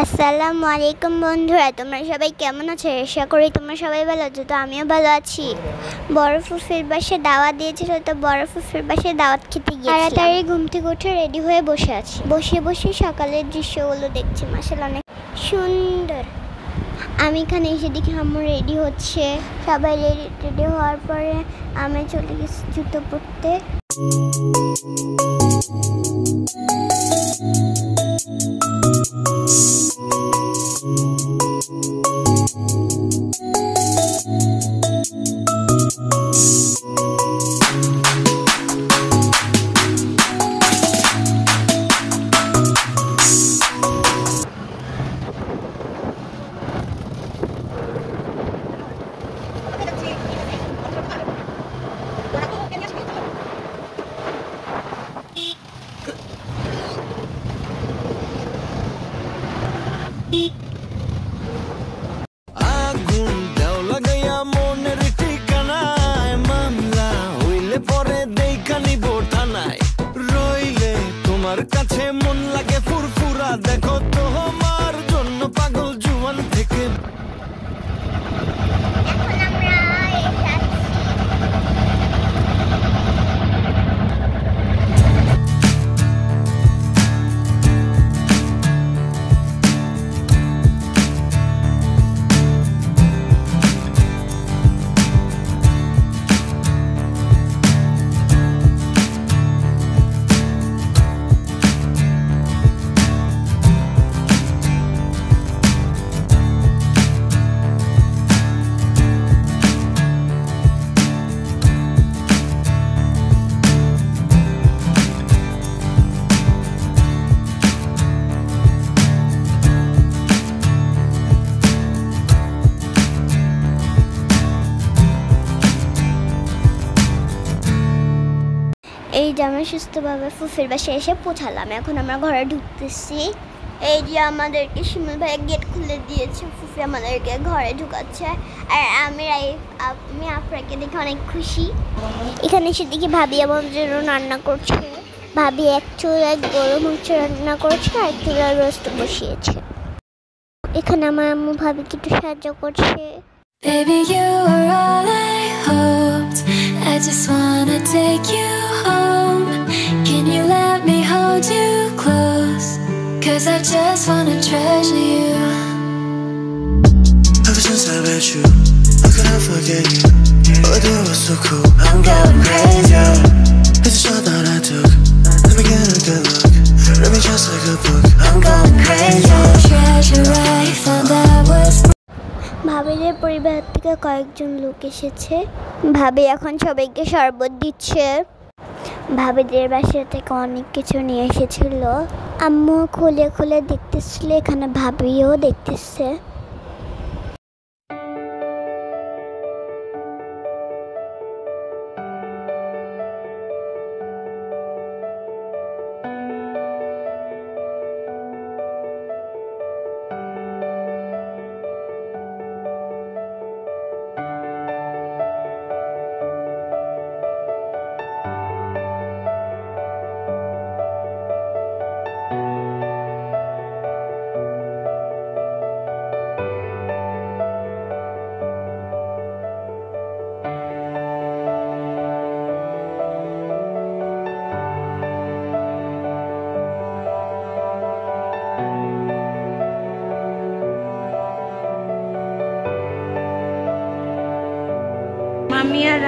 আসসালামু আলাইকুম বন্ধুরা, তোমরা সবাই কেমন আছো? আশা করি তোমরা সবাই ভালো আছো। তো আমিও ভালো আছি। বড় ফুফির বাসায় দাওয়াত দিয়েছিল, তো বড় ফুফির বাসায় দাওয়াত খেতে গিয়ে তাড়াতাড়ি ঘুম থেকে উঠে রেডি হয়ে বসে আছি। বসে বসে সকালের দৃশ্যগুলো দেখছি, মাশাআল্লাহ অনেক সুন্দর। আমি এখানে এসে দেখি আম্মু রেডি হচ্ছে। সবাই রেডি হওয়ার পরে আমি চলে গেছি জুতো পরতে। আগুন দাও লাগাইয়া মনের ঠিকানায়, মামলা হইলে পরে দেখা নিব থানায়। রইলে তোমার কাছে মন লাগে ফুরফুরা, দেখো তোমার জন্য পাগল জুয়ান থেকে। এই যে আমরা সুস্থভাবে ফুফির বাসায় এসে পৌঁছালাম। এখন আমরা ঘরে ঢুকতেছি। এই যে আমাদেরকে শিমুল ভাই গেট খুলে দিয়েছে, ফুফি আমাদেরকে ঘরে ঢুকাচ্ছে। আর আমি আফরাকে দেখে অনেক খুশি। এখানে এসে দেখি ভাবি আমার জন্য রান্না করছে। ভাবি এক চুলায় গরম মাংস রান্না করছে আর এক চুলায় রোস্ট বসিয়েছে। এখানে আমার আম্মু ভাবিকে একটু সাহায্য করছে। Baby, you are all I hoped. I just wanna take you home. Can you let me hold you close? 'Cause I just wanna treasure you. Ever since I met you, I couldn't forget you. Oh, it was so cool. I'm going crazy. It's a shot that I took. Let me get a good look. Read me just like a book. I'm going crazy. Treasure I found that was. ভাবিদের পরিবার থেকে কয়েকজন লোক এসেছে। ভাবি এখন সবাইকে শরবত দিচ্ছে। ভাবিদের বাসা থেকে অনেক কিছু নিয়ে এসেছিল। আম্মু খুলে খুলে দেখতেছিল, এখানে ভাবিও দেখতেছে। মামি আর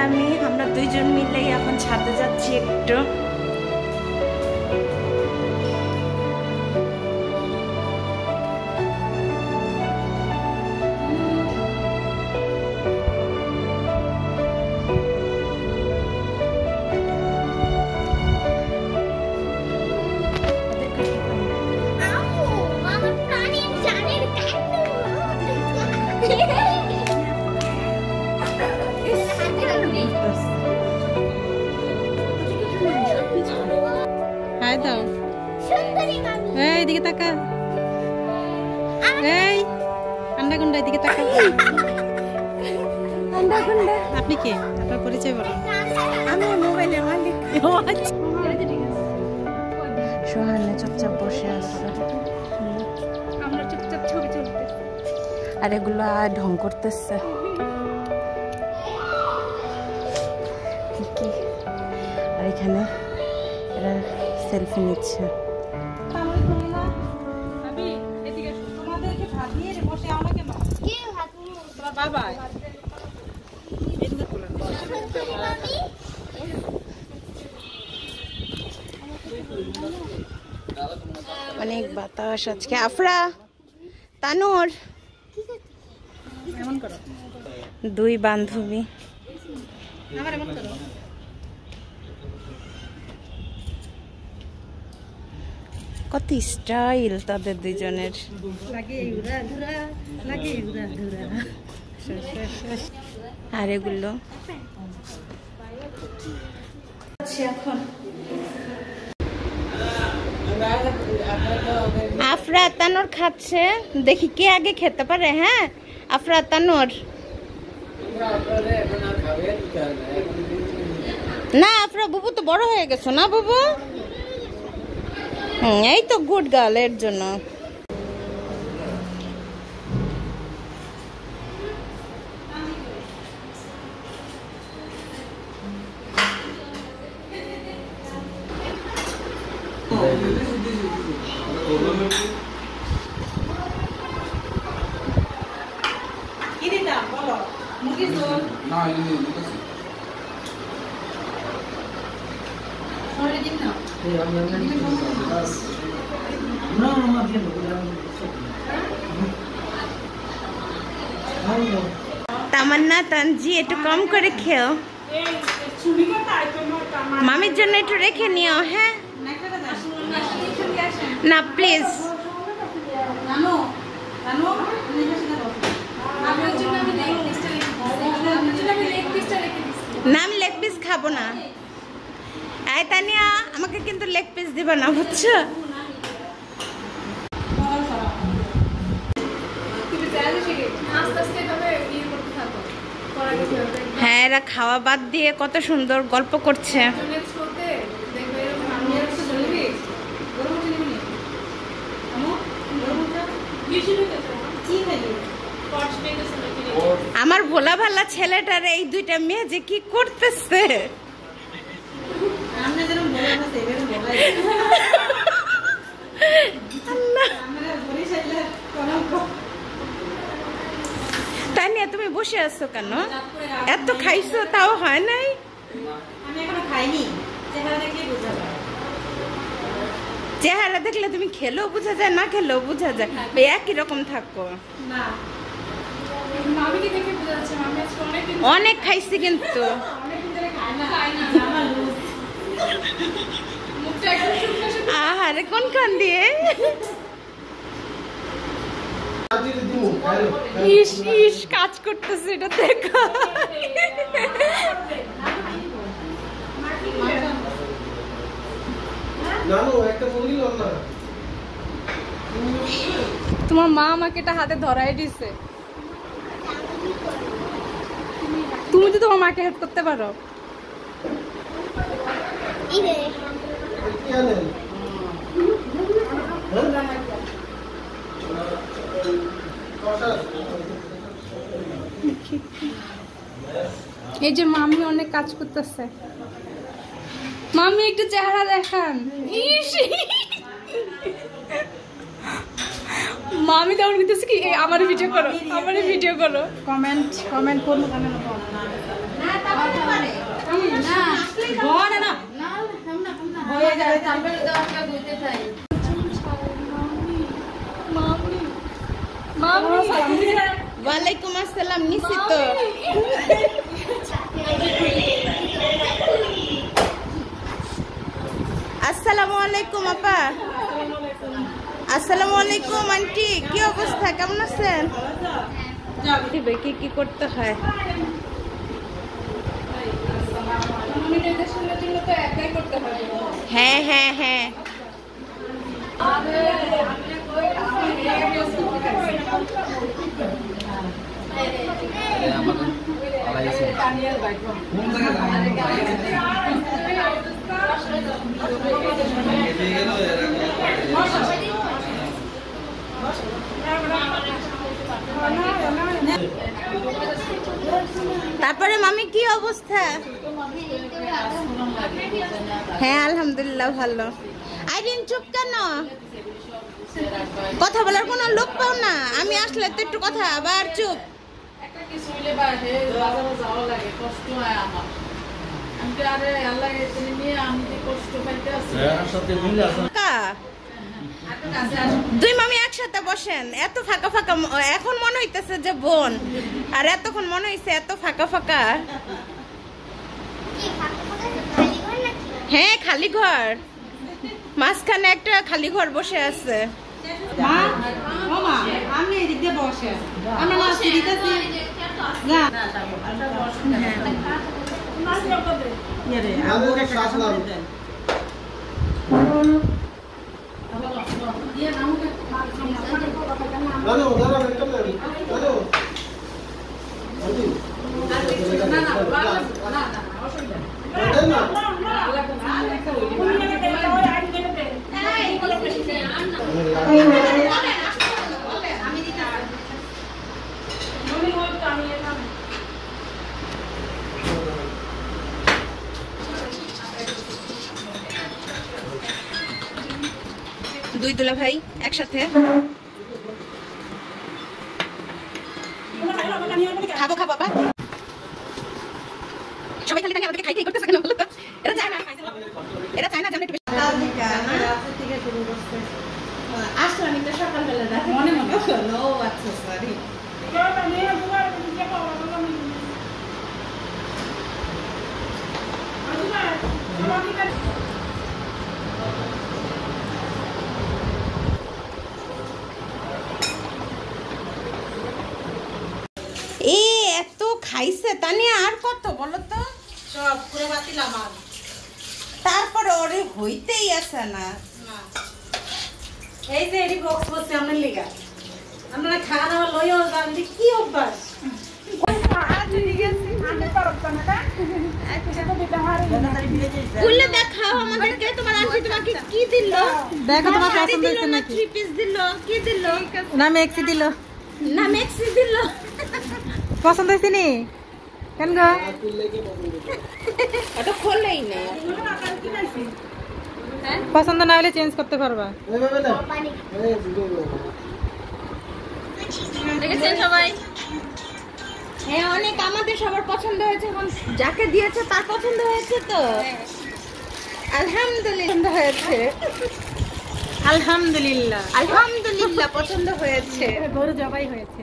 আমরা দুইজন মিলে এখন ছাদে যাচ্ছি একটু। হাই দাও, এই দিকে তাকা, এই আন্ডাগুন্ডা এদিকে তাকা। আপনি কে? আপনার পরিচয় বলুন। আমি মোবাইলের মালিক। সোহানে চুপচাপ বসে আছে। আমরা আর এগুলো ঢং করতেছে কি। আর এখানে এরা সেলফি নিচ্ছে। অনেক বাতাস আজকে। আফরা, তানুর, দুই বান্ধবী। কত স্টাইল তাদের দুজনের। আর এগুলো এখন আফরা তানুর খাচ্ছে, দেখি কে আগে খেতে পারে। হ্যাঁ আফরা তানুর, না আফরা বুবু তো বড় হয়ে গেছো না বুবু। এই তো গুড গার্ল, এর জন্য। তামান্না, তানজি একটু কম করে খেও, মামির জন্য একটু রেখে নিও। হ্যাঁ না প্লিজ। না আমি লেগ পিস খাবো না। এই তানিয়া, আমাকে কিন্তু লেগ পিস দিবা না, বুঝছো? হ্যাঁ এরা খাওয়া বাদ দিয়ে কত সুন্দর গল্প করছে। আমার ভোলা ভালা ছেলেটার এই দুইটা মেয়ে যে কি করতেছে। তানিয়া তুমি বসে আছো কেন? এত খাইছো তাও হয় নাই? চেহারা দেখলে তুমি খেলেও বোঝা যায়, না খেলেও বোঝা যায়, একই রকম থাকো। অনেক খাইছি কিন্তু। আহারে কোনখান দিয়ে ইস ইস কাজ করতেছে, এটা দেখো। তোমার মা আমাকে এটা হাতে ধরাই দিছে। তুমি তো তোমার মাকে হেল্প করতে পারো। এই যে মামি অনেক কাজ করতেছে। মামি একটু চেহারা দেখান। মামি তেমন করতেছে কি, আমার ভিডিও করো, আমার ভিডিও করো, কমেন্ট করো। ওয়ালাইকুম আসসালাম। নিছি তো। আসসালামু আলাইকুম আপা। আসসালামু আলাইকুম আন্টি, কি অবস্থা, কেমন আছেন? কি কি করতে হয়? হ্যাঁ হ্যাঁ হ্যাঁ। তারপরে মামি কি অবস্থা? হ্যাঁ আলহামদুলিল্লাহ ভালো। আইরিন চুপ কেন? কথা বলার কোনো লোক পাও না? আমি আসলে তো একটু কথা, আবার চুপ। দুই মামি একসাথে বসেন, এত ফাঁকা ফাঁকা এখন মনে হইতেছে যে বোন, আর এতক্ষণ মনে হইছে এত ফাঁকা ফাঁকা। হ্যাঁ খালি ঘর, মাঝখানে একটা খালি ঘর বসে আছে। দুই দুলা ভাই একসাথে খাবো খাবো বাবা। সবাই খালি আমাদেরকে খাইতেই করতেছে কেন বলো তো? এরা চায় না, এরা চায় না যে আসলাম একটু সকালবেলা মনে মনে ও আচ্ছা সরি। এত খাইছে তানিয়া, আর কত বলো তো? সব পুরো বাতিলাম। তারপরে ওরে হইতেই আছে না। এই যে এডি বক্স বসে আমার লিগা আমরা খাওয়া দাওয়া লইও জানি কি অভ্যাস খুলে দেখাও আমাদেরকে তোমার আন্টি তোমাকে কি দিল। দেখো তোমার পছন্দ হইছে নাকি? 3 পিস দিল, কি দিল? না মেক্সি দিল, না মেক্সি দিল। পছন্দ হইছে নি কেন গো? এটা খোলেই না। পছন্দ না হলে চেঞ্জ করতে পারবা। দেখেছেন সবাই? হ্যাঁ অনেক আমাদের সবার পছন্দ হয়েছে, এখন যাকে দিয়েছে তার পছন্দ হয়েছে তো আলহামদুলিল্লাহ হয়েছে। আলহামদুলিল্লাহ আলহামদুলিল্লাহ পছন্দ হয়েছে। গরু জবাই হয়েছে।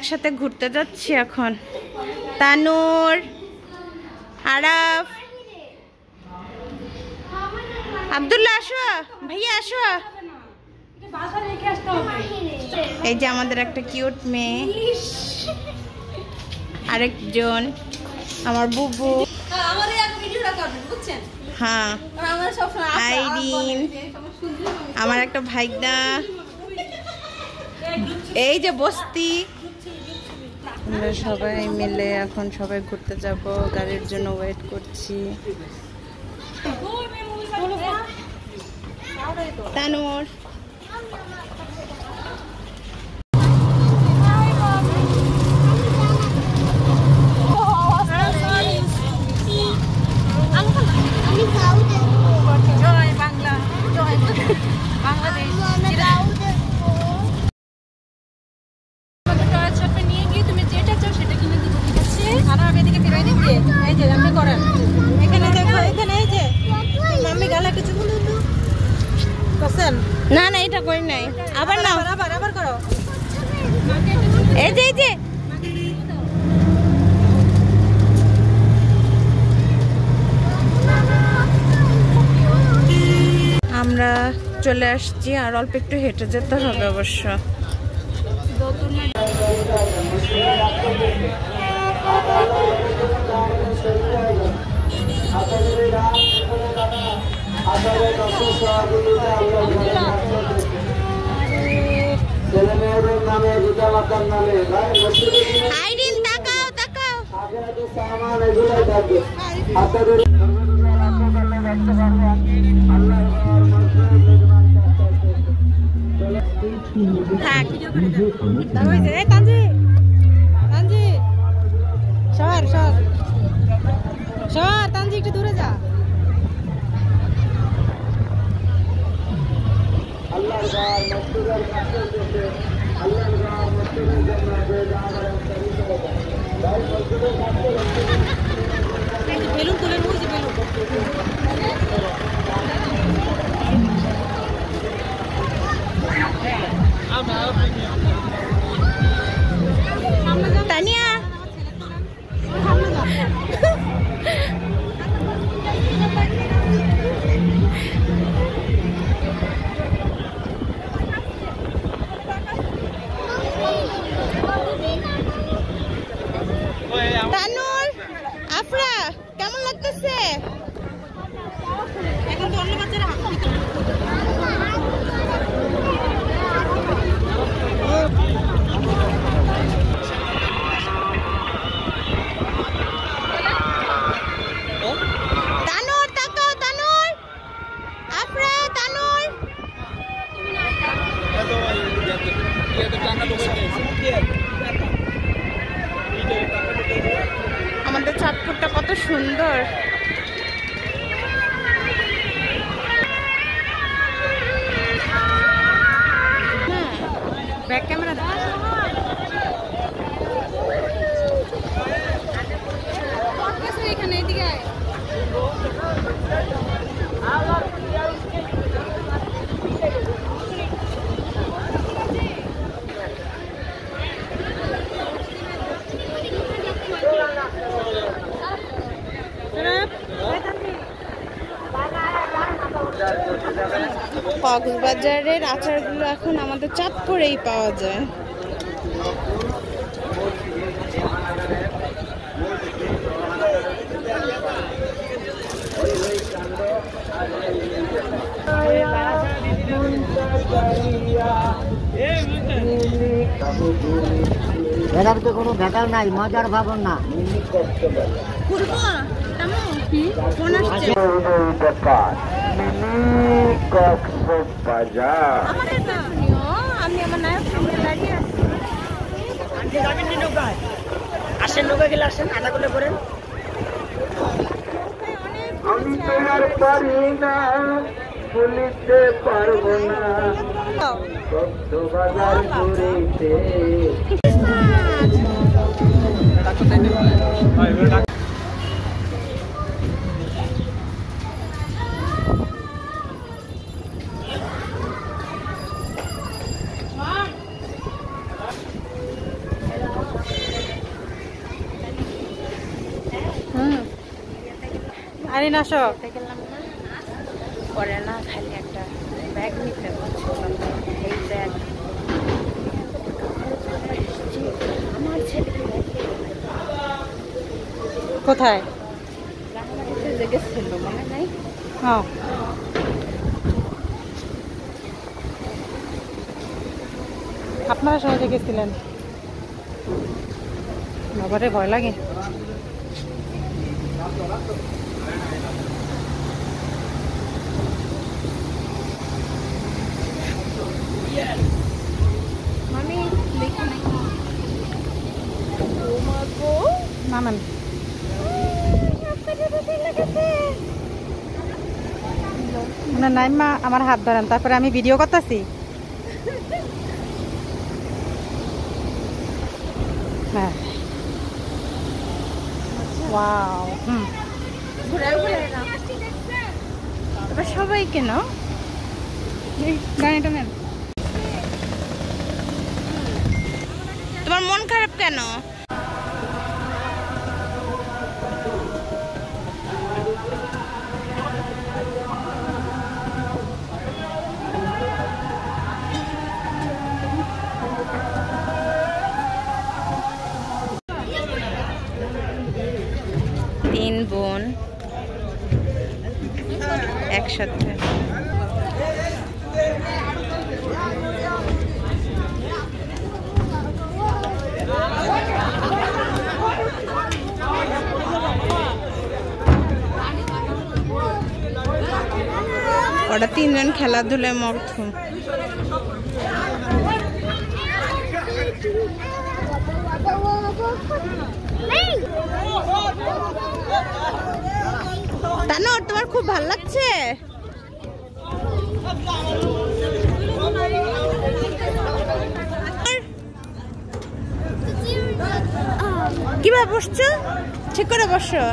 একসাথে ঘুরতে যাচ্ছি এখন। তানুর, আরাফ, আব্দুল্লাহ আসো, ভাইয়া আসো। এই যে আমাদের একটা কিউট মেয়ে, আরেকজন আমার বুবু, হ্যাঁ আইরিন, আমার একটা ভাইগনা, এই যে বস্তি। আমরা সবাই মিলে এখন সবাই ঘুরতে যাব, গাড়ির জন্য ওয়েট করছি। তানুর জয় বাংলা, জয় বাংলাদেশ। না না এটা করি নাই, আবার না, আবার করো। এই যে এই যে আমরা চলে আসছি, আর অল্প একটু হেঁটে যেতে হবে অবশ্য। আইরিন তাকাও তাকাও থাক তানজি তানজি সর সর সর তানজি একটু দূরে যা বেলুন তুলে বুঝি বেলুন তানিয়া তানুর আফরা কেমন লাগতেছে এখন তো অন্য বাচ্চারা হাত দিতে তানুর তাকাও তানুর আফরা তানুর আমাদের চাঁদপুরটা কত সুন্দর ব্যাক ক্যামেরা এখানে এদিকে কক্সবাজারের আচারগুলো এখন আমাদের চাঁদপুরেই পাওয়া যায় এটার তো কোনো ব্যাপার নাই, মজার ভাবন না। আমি আমার নায়ক সঙ্গে দাঁড়িয়ে আসেন নৌকা গেলে আসেন, আধা করে করেন। আমি তোমার পারি না, বলিতে পারবো না, কক্সবাজার ঘুরিতে। আরে না সব পরে না খালি একটা ব্যাগ নিতে বলছিলাম এই ব্যাগ আমার ছেলেকে কোথায় রাঙামাটিতে জেগেছিল মনে নাই হ্যাঁ আপনারা সবাই দেখেছিলেন বাবারে ভয় লাগে আমি দেখি নাই ও মা গো নামেন মানে নাইমা আমার হাত ধরেন তারপরে আমি ভিডিও করতেছি হ্যাঁ ওয়াও ঘুরে ঘুরে না এবার সবাই কেন গাড়িটা নেন তোমার মন খারাপ কেন একসাথে। ওরা তিনজন খেলাধুলায় মগ্ন। তানো তোমার খুব ভালো লাগছে? কিভাবে বসছো? ঠিক করে বসো।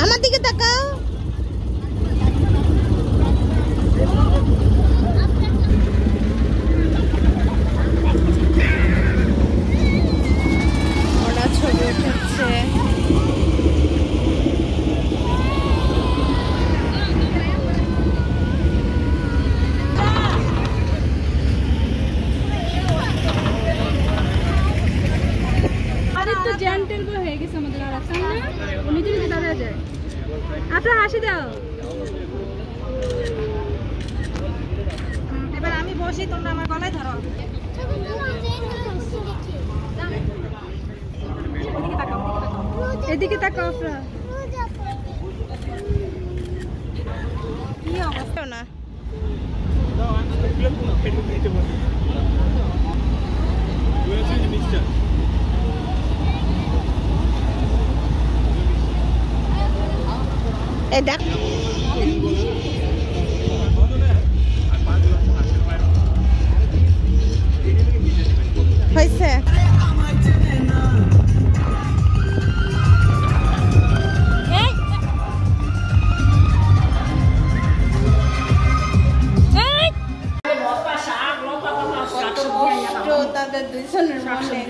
আমার দিকে তাকাও। ওরা ছবি উঠাচ্ছে। আপনার হাসি দাও। এবার আমি বসি, তোমরা আমার গলায় ধরো। এদিকে তাকাও। কি অবস্থা না এই দেখ হয়েছে। তাদের দুইজনের মনে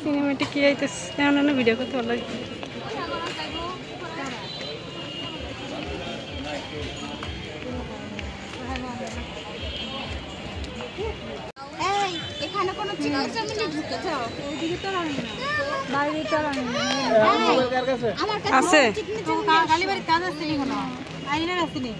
সিনেমাটি কি আইতেছে এমন ভিডিও করতে ভালো লাগে। এখানে কোনো চিকেন চাউমিন ঢুকে যাও ওইদিকে তো রান্না বাইরে তো রান্না আমার কাছে আছে কালীবাড়ির কাজ আছে নি কোনো আইনার আছে নি।